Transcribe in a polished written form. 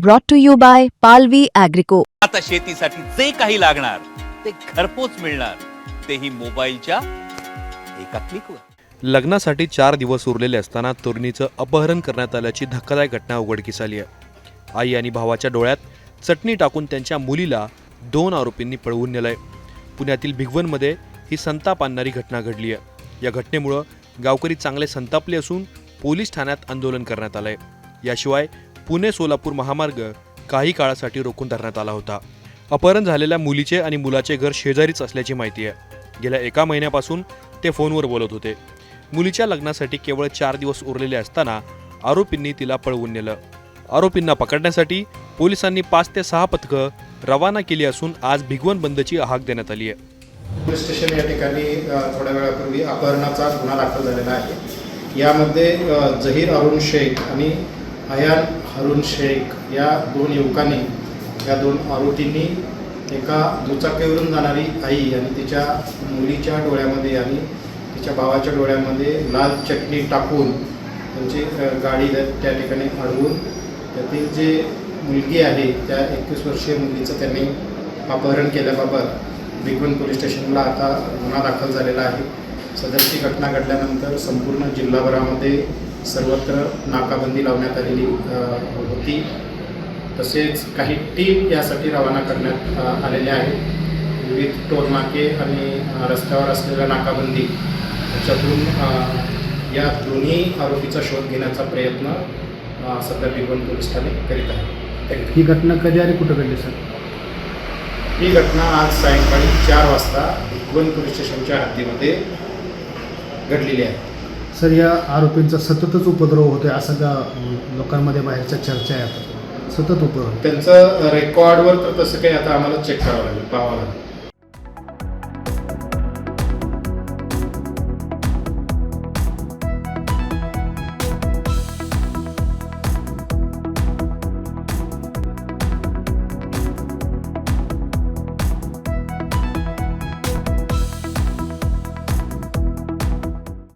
brought to you by Palvi Agrico. आता शेतीसाठी जे काही लागणार ते घरपोच मिळणार, तेही मोबाईलच्या एका क्लिकवर. लग्नासाठी 4 दिवस उरलेले असताना तरुणीचं अपहरण करण्यात आल्याची धक्कादायक घटना उघडकीस आली आहे. आई आणि भावाच्या डोळ्यात चटणी टाकून त्यांच्या मुलीला 2 आरोपींनी पळवून नेलंय. पुण्यातील भिगवणमध्ये ही संताप आणणारी घटना घडली आहे. या घटनेमुळं गावकरी चांगले संतापले असून पोलीस ठाण्यात आंदोलन करण्यात आलंय. याशिवाय पुणे सोलापूर महामार्ग काही काळासाठी रोखून धरण्यात आला होता. अपहरण झालेल्या मुलीचे आणि मुलाचे घर शेजारीच असल्याची माहिती आहे. गेल्या 1 महिन्यापासून ते फोनवर बोलत होते. मुलीच्या लग्नासाठी केवळ 4 दिवस उरलेले असताना आरोपींनी तिला पळवून नेलं. आरोपींना पकडण्यासाठी पोलिसांनी 5 ते 6 पथकं रवाना केली असून आज भिगवण बंदची हाक देण्यात आली आहे. पोलीस स्टेशन या ठिकाणी थोड्या वेळापूर्वी अपहरणाचा गुन्हा दाखल झालेला आहे. यामध्ये जहीर अरुण शेख आणि अयान हरुण शेख या 2 युवकांनी, या 2 आरोपींनी एका दुचाकीवरून जाणारी आई आणि तिच्या मुलीच्या डोळ्यामध्ये आणि तिच्या भावाच्या डोळ्यामध्ये लाल चटणी टाकून त्यांची गाडी त्या ठिकाणी अडवून त्यातील जे मुलगी आहे त्या 21 वर्षीय मुलीचं त्यांनी अपहरण केल्याबाबत भिगवण पोलीस स्टेशनला आता गुन्हा दाखल झालेला आहे. सदरची घटना घडल्यानंतर संपूर्ण जिल्हाभरामध्ये सर्वत्र नाकाबंदी लावण्यात आलेली होती. तसेच काही टीम यासाठी रवाना करण्यात आलेल्या आहेत. विविध टोलनाके आणि रस्त्यावर असलेल्या नाकाबंदी याच्यातून या दोन्ही आरोपीचा शोध घेण्याचा प्रयत्न सध्या भिगवण पोलीस ठाणे करीत आहे. ही घटना कधी आणि कुठं घडली सर? ही घटना आज सायंकाळी 4 वाजता भिगवण पोलीस स्टेशनच्या हद्दीमध्ये घडलेली आहे. सर, या आरोपींचा सततच उपद्रव होतोय असं लोकांमध्ये बाहेरच्या चर्चा आहे. आता सतत उपद्रव त्यांचं रेकॉर्डवर तर तसं काही आता आम्हाला चेक करावं लागेल, पाहावं लागेल.